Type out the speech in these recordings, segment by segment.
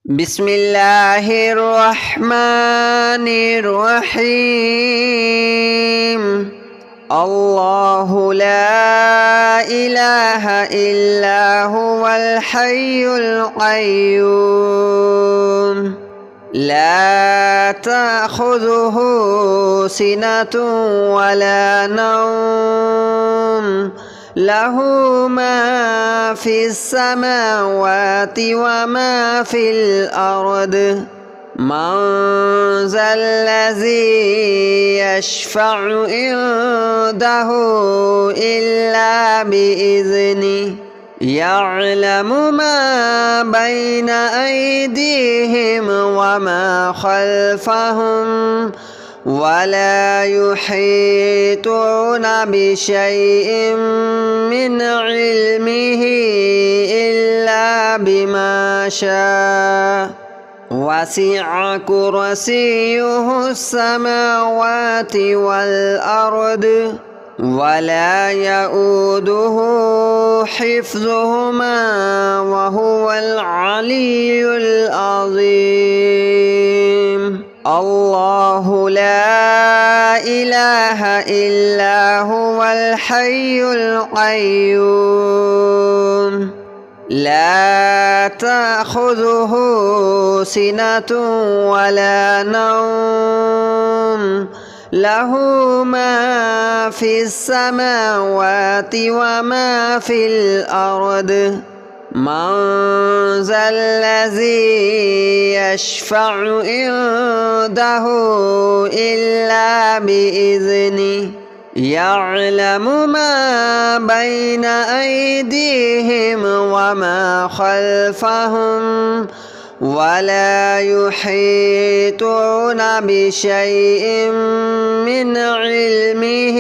بسم الله الرحمن الرحيم. الله لا إله إلا هو الحي القيوم لا تأخذه سنة ولا نوم له ما في السماوات وما في الأرض من ذا الذي يشفع عنده إلا بإذنه يعلم ما بين أيديهم وما خلفهم ولا يحيطون بشيء من علمه إلا بما شاء وسع كرسيه السماوات والأرض ولا يؤوده حفظهما وهو العلي العظيم. الله لا إله إلا هو الحي القيوم لا تأخذه سنة ولا نوم له ما في السماوات وما في الأرض من ذا الذي يشفع عنده إلا بإذنه يعلم ما بين أيديهم وما خلفهم ولا يحيطون بشيء من علمه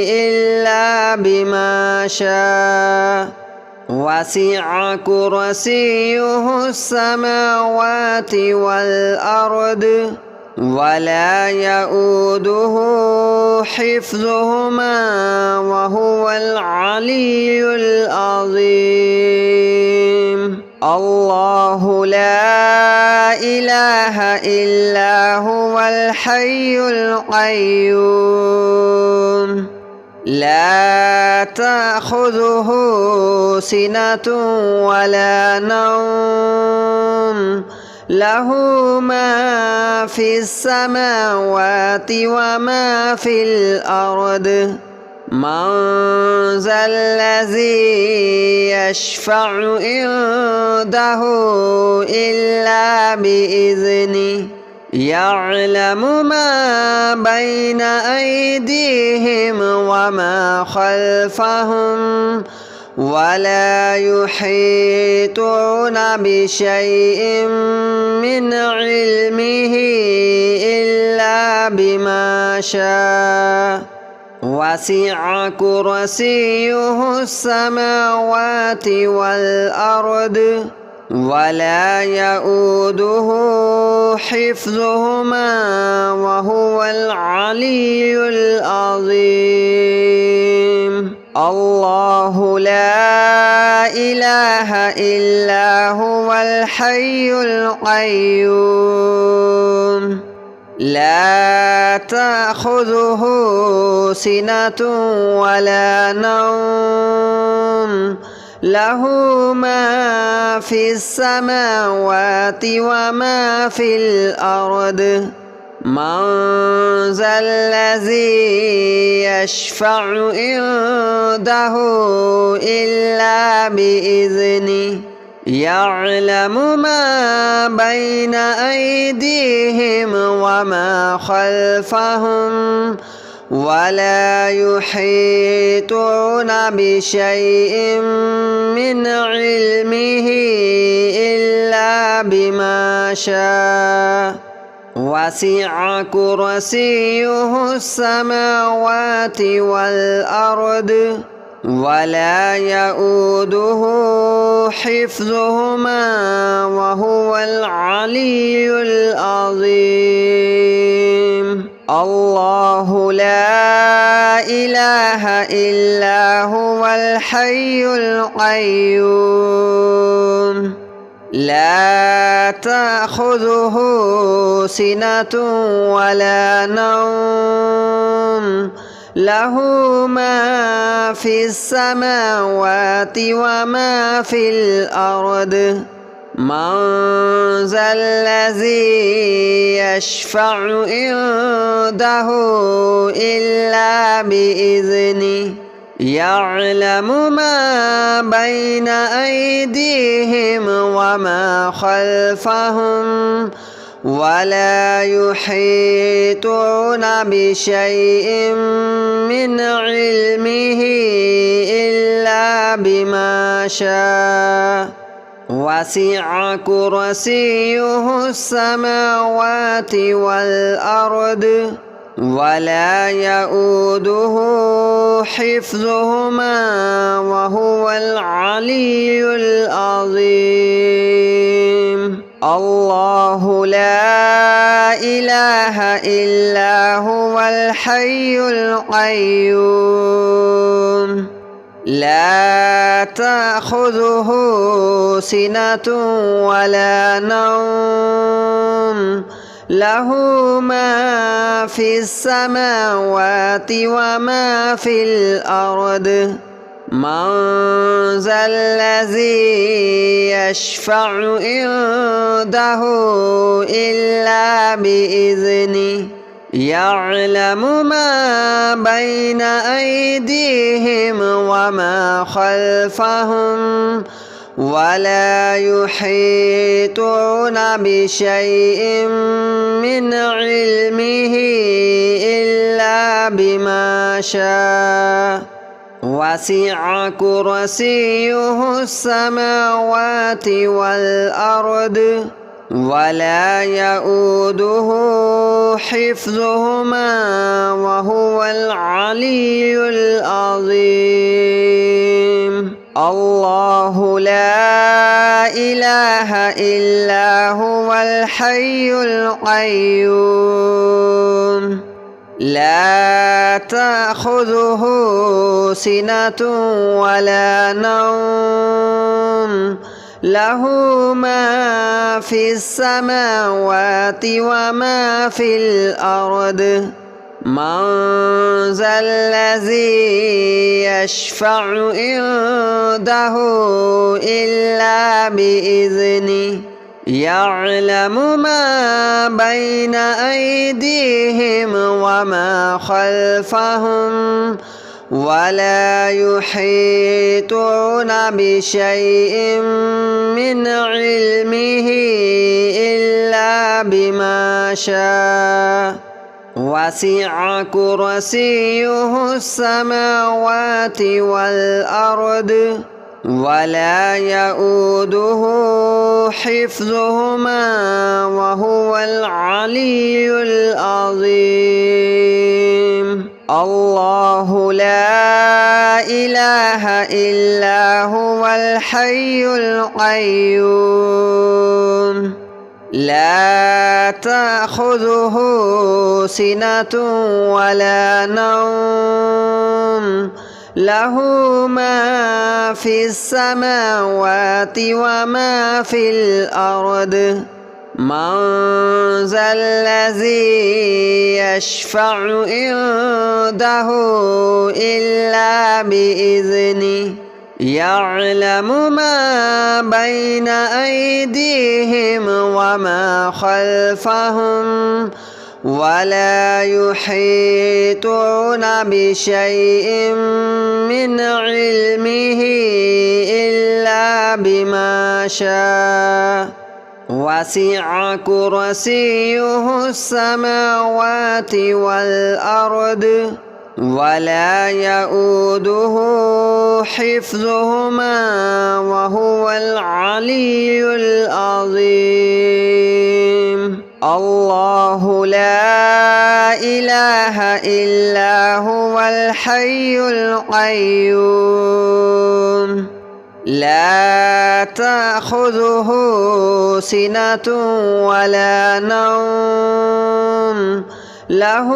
إلا بما شاء وسع كرسيه السماوات والأرض ولا يؤوده حفظهما وهو العلي العظيم. الله لا إله إلا هو الحي القيوم لا تأخذه سنة ولا نوم له ما في السماوات وما في الأرض من ذا الذي يشفع عنده إلا بإذنه يعلم ما بين أيديهم وما خلفهم ولا يحيطون بشيء من علمه إلا بما شاء وسع كرسيه السماوات والأرض ولا يؤوده حفظهما وهو العلي العظيم. الله لا إله إلا هو الحي القيوم لا تأخذه سنة ولا نوم له ما في السماوات وما في الأرض من ذا الذي يشفع عنده إلا بإذنه يعلم ما بين أيديهم وما خلفهم ولا يحيطون بشيء من علمه إلا بما شاء وسع كرسيه السماوات والأرض ولا يؤوده حفظهما وهو العلي العظيم. الله لا إله إلا هو الحي القيوم لا تأخذه سنة ولا نوم له ما في السماوات وما في الأرض من ذا الذي يشفع عنده إلا بإذنه يعلم ما بين أيديهم وما خلفهم ولا يحيطون بشيء من علمه إلا بما شاء وسع كرسيه السماوات والأرض ولا يؤوده حفظهما وهو العلي العظيم الله لا إله إلا هو الحي القيوم لا تأخذه سنة ولا نوم له ما في السماوات وما في الأرض من ذا الذي يشفع عنده إلا بإذنه يعلم ما بين أيديهم وما خلفهم ولا يحيطون بشيء من علمه إلا بما شاء وسع كرسيه السماوات والأرض ولا يؤوده حفظهما وهو العلي العظيم الله لا إله إلا هو الحي القيوم لا تأخذه سنة ولا نوم له ما في السماوات وما في الأرض من ذا الذي يشفع عنده إلا بإذنه يعلم ما بين أيديهم وما خلفهم ولا يحيطون بشيء من علمه إلا بما شاء وسع كرسيه السماوات والأرض ولا يؤوده حفظهما وهو العلي العظيم الله لا إله إلا هو الحي القيوم لا تأخذه سنة ولا نوم له ما في السماوات وما في الأرض من ذا الذي يشفع عنده إلا بإذنه يعلم ما بين أيديهم وما خلفهم ولا يحيطون بشيء من علمه إلا بما شاء وسع كرسيه السماوات والأرض ولا يؤوده حفظهما وهو العلي العظيم الله لا إله إلا هو الحي القيوم لا تأخذه سنة ولا نوم له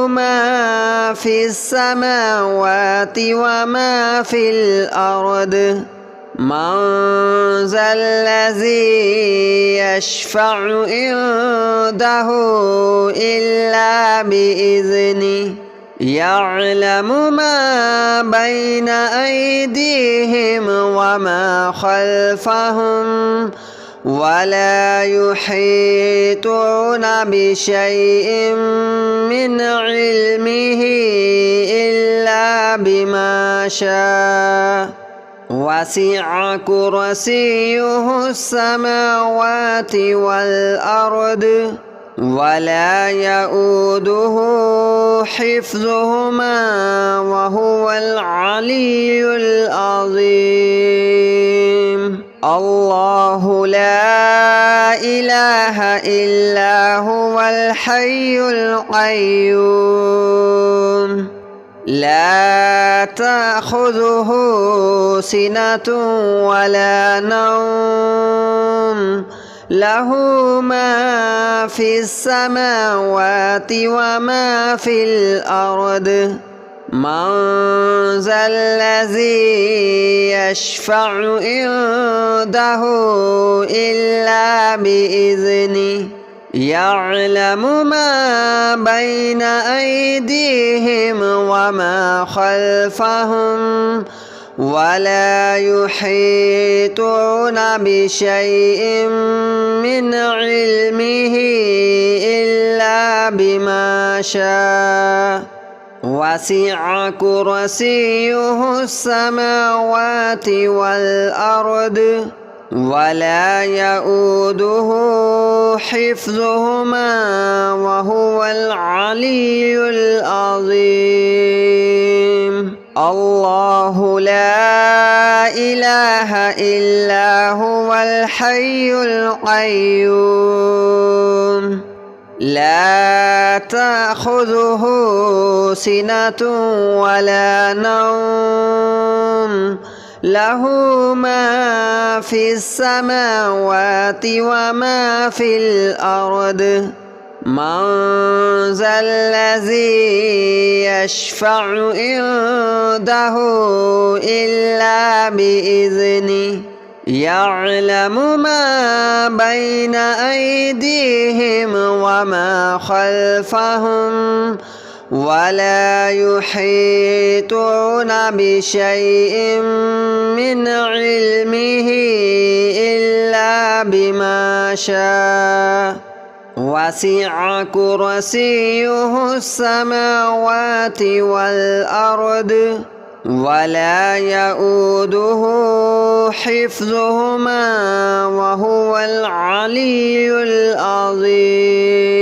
ما في السماوات وما في الأرض من ذا الذي يشفع عنده إلا بإذنه يعلم ما بين أيديهم وما خلفهم ولا يحيطون بشيء من علمه إلا بما شاء وسع كرسيه السماوات والأرض ولا يؤوده حفظهما وهو العلي العظيم. الله لا إله إلا هو الحي القيوم لا تأخذه سنة ولا نوم له ما في السماوات وما في الأرض من ذا الذي يشفع عنده إلا بإذنه يعلم ما بين أيديهم وما خلفهم ولا يحيطون بشيء من علمه إلا بما شاء وسع كرسيه السماوات والأرض ولا يؤوده حفظهما وهو العلي العظيم. الله لا إله إلا هو الحي القيوم لا تأخذه سنة ولا نوم له ما في السماوات وما في الأرض من ذا الذي يشفع عنده إلا بإذنه يعلم ما بين أيديهم وما خلفهم ولا يحيطون بشيء من علمه إلا بما شاء وسع كرسيه السماوات والأرض ولا يؤوده حفظهما وهو العلي العظيم.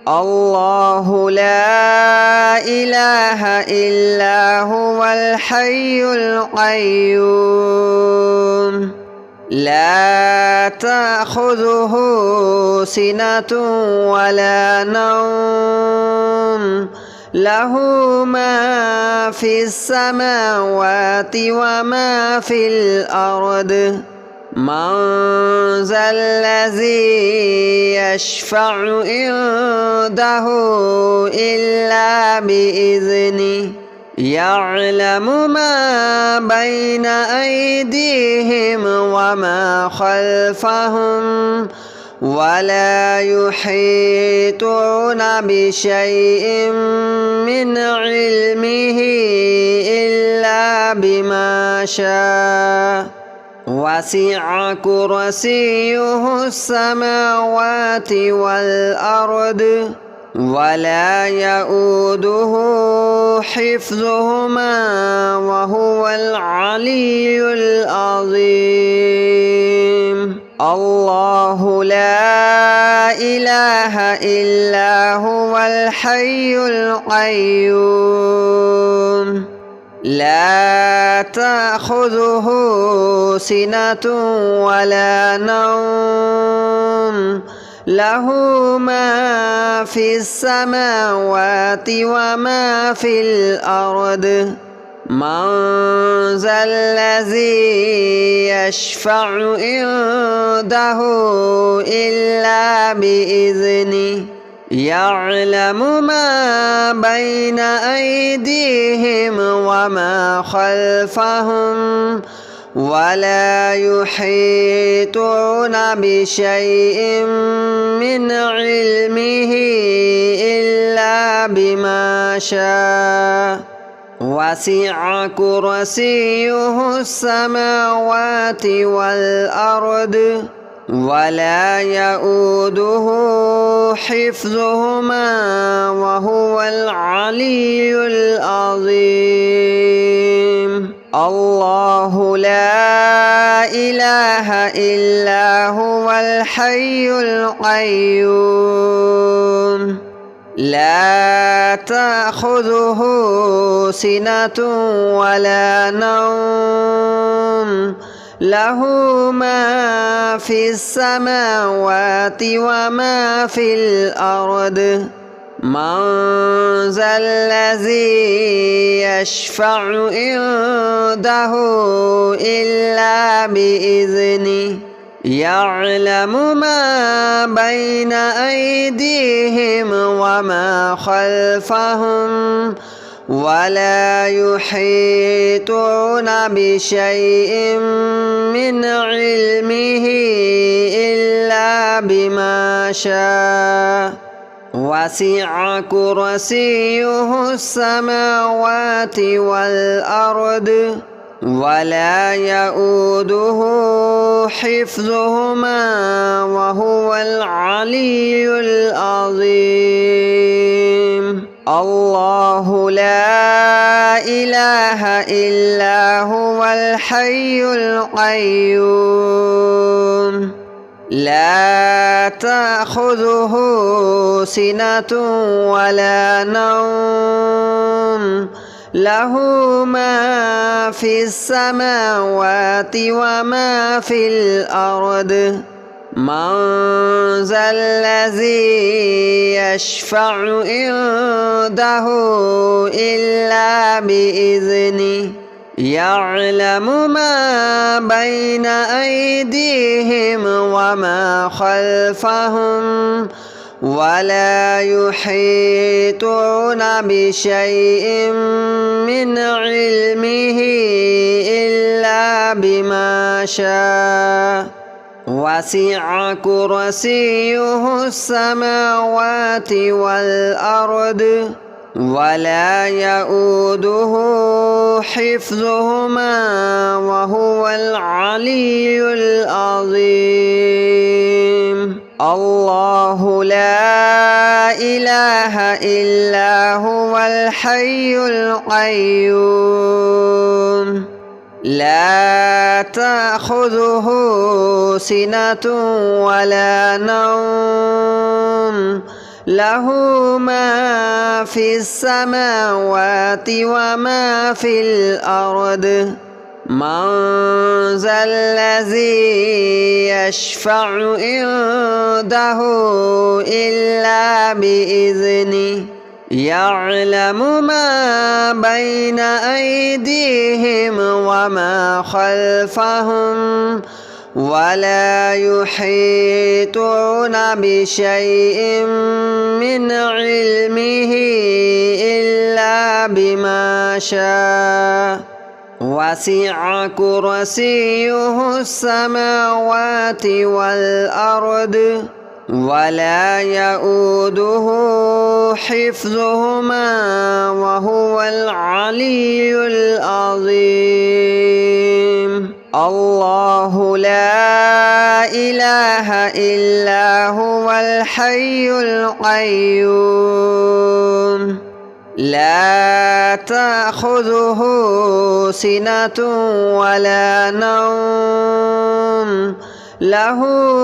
الله لا إله إلا هو الحي القيوم لا تأخذه سنة ولا نوم له ما في السماوات وما في الأرض من ذا الذي يشفع عنده إلا بإذنه يعلم ما بين أيديهم وما خلفهم ولا يحيطون بشيء من علمه إلا بما شاء وسع كرسيه السماوات والأرض ولا يؤوده حفظهما وهو العلي العظيم. الله لا إله إلا هو الحي القيوم لا تأخذه سنة ولا نوم له ما في السماوات وما في الأرض من ذا الذي يشفع عنده إلا بإذنه يعلم ما بين أيديهم وما خلفهم ولا يحيطون بشيء من علمه إلا بما شاء وسع كرسيه السماوات والأرض ولا يؤوده حفظهما وهو العلي العظيم الله لا إله إلا هو الحي القيوم لا تأخذه سنة ولا نوم له ما في السماوات وما في الأرض من ذا الذي يشفع عنده إلا بإذنه يعلم ما بين أيديهم وما خلفهم ولا يحيطون بشيء من علمه إلا بما شاء وسع كرسيه السماوات والأرض ولا يؤوده حفظهما وهو العلي العظيم الله لا إله إلا هو الحي القيوم لا تأخذه سنة ولا نوم له ما في السماوات وما في الأرض من ذا الذي يشفع عنده إلا بإذنه يعلم ما بين أيديهم وما خلفهم ولا يحيطون بشيء من علمه إلا بما شاء وسع كرسيه السماوات والأرض ولا يؤوده حفظهما وهو العلي العظيم الله لا إله إلا هو الحي القيوم لا تأخذه سنة ولا نوم له ما في السماوات وما في الأرض من ذا الذي يشفع عنده إلا بإذنه يعلم ما بين أيديهم وما خلفهم ولا يحيطون بشيء من علمه إلا بما شاء وسع كرسيه السماوات والأرض ولا يؤوده حفظهما وهو العلي العظيم الله لا إله إلا هو الحي القيوم لا تأخذه سنة ولا نوم له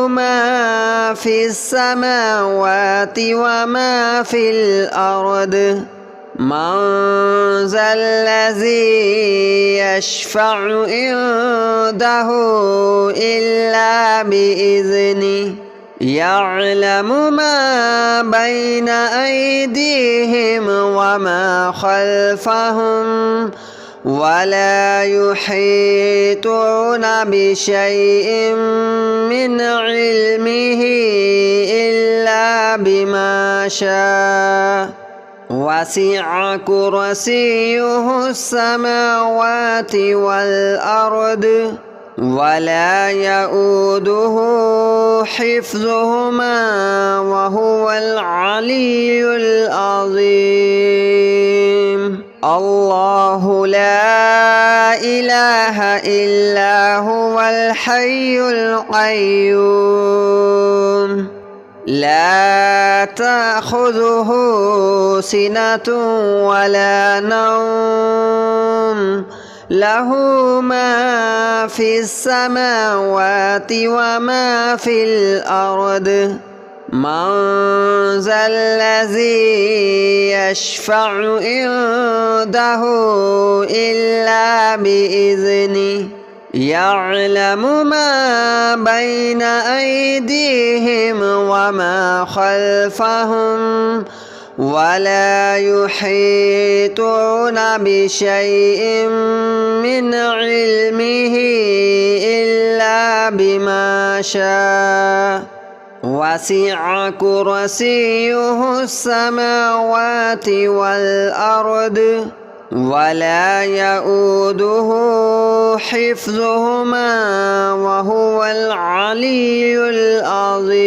ما في السماوات وما في الأرض من ذا الذي يشفع عنده إلا بإذنه يعلم ما بين أيديهم وما خلفهم ولا يحيطون بشيء من علمه إلا بما شاء وسع كرسيه السماوات والأرض ولا يؤوده حفظهما وهو العلي العظيم الله لا إله إلا هو الحي القيوم لا تأخذه سنة ولا نوم له ما في السماوات وما في الأرض من ذا الذي يشفع عنده إلا بإذنه يعلم ما بين أيديهم وما خلفهم ولا يحيطون بشيء من علمه إلا بما شاء وسع كرسيه السماوات والأرض ولا يؤوده حفظهما وهو العلي العظيم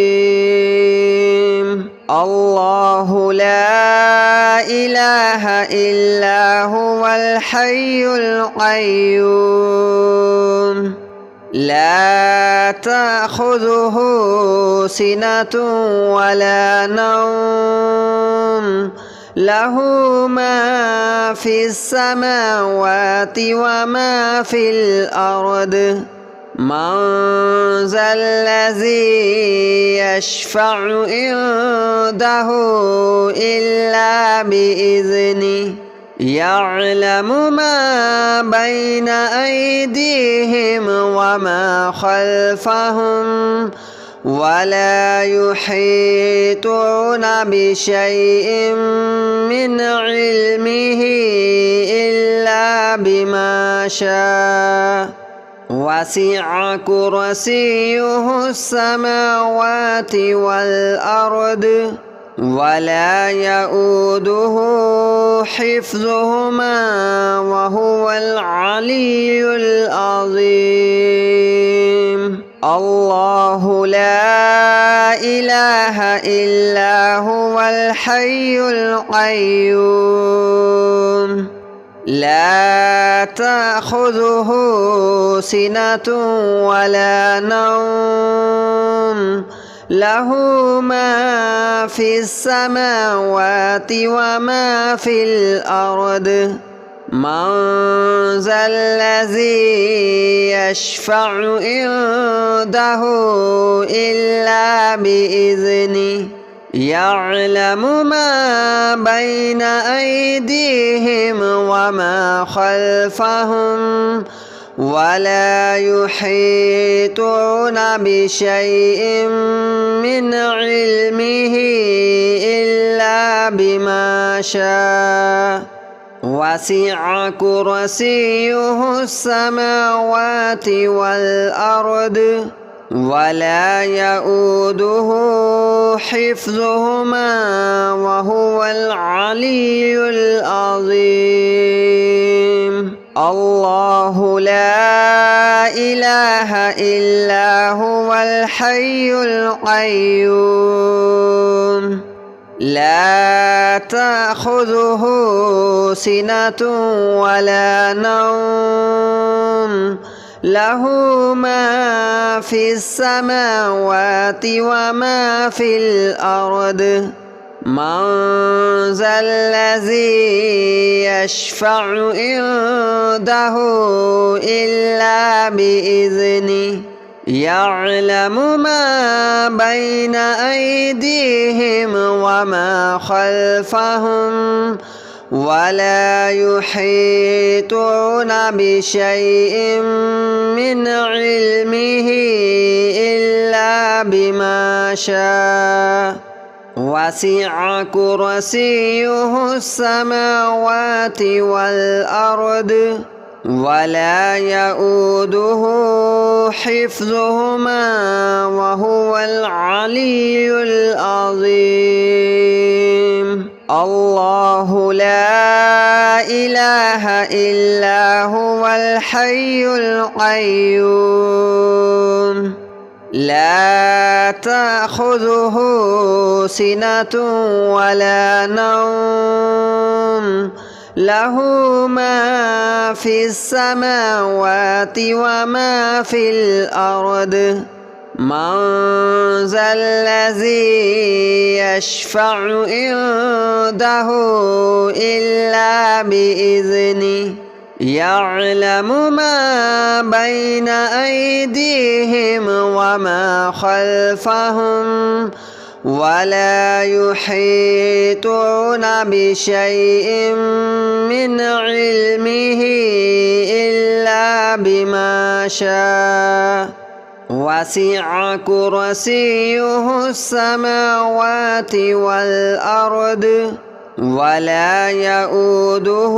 الله لا إله إلا هو الحي القيوم لا تأخذه سنة ولا نوم له ما في السماوات وما في الأرض من ذا الذي يشفع عنده إلا بإذنه يعلم ما بين أيديهم وما خلفهم ولا يحيطون بشيء من علمه إلا بما شاء وسع كرسيه السماوات والأرض ولا يؤوده حفظهما وهو العلي العظيم الله لا إله إلا هو الحي القيوم لا تأخذه سنة ولا نوم له ما في السماوات وما في الأرض من ذا الذي يشفع عنده إلا بإذنه يعلم ما بين أيديهم وما خلفهم ولا يحيطون بشيء من علمه إلا بما شاء وسع كرسيه السماوات والأرض ولا يؤوده حفظهما وهو العلي العظيم الله لا إله إلا هو الحي القيوم لا تأخذه سنة ولا نوم له ما في السماوات وما في الأرض من ذا الذي يشفع عنده إلا بإذنه يعلم ما بين أيديهم وما خلفهم ولا يحيطون بشيء من علمه إلا بما شاء وسع كرسيه السماوات والأرض ولا يؤوده حفظهما وهو العلي العظيم الله لا إله إلا هو الحي القيوم لا تأخذه سنة ولا نوم له ما في السماوات وما في الأرض من ذا الذي يشفع عنده إلا بإذنه يعلم ما بين أيديهم وما خلفهم ولا يحيطون بشيء من علمه إلا بما شاء وسع كرسيه السماوات والأرض ولا يؤوده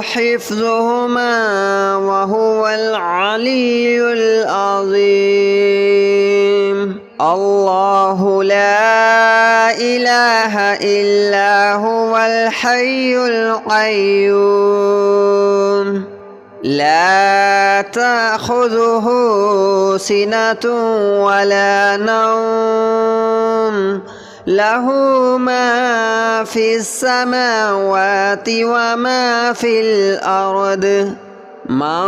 حفظهما وهو العلي العظيم الله لا إله إلا هو الحي القيوم لا تأخذه سنة ولا نوم له ما في السماوات وما في الأرض من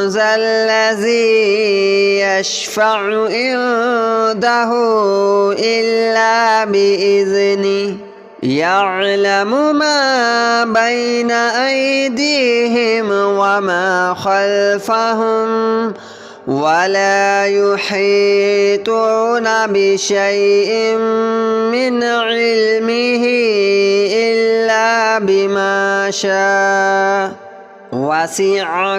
ذا الذي يشفع عنده إلا بإذنه يعلم ما بين أيديهم وما خلفهم ولا يحيطون بشيء من علمه إلا بما شاء وسع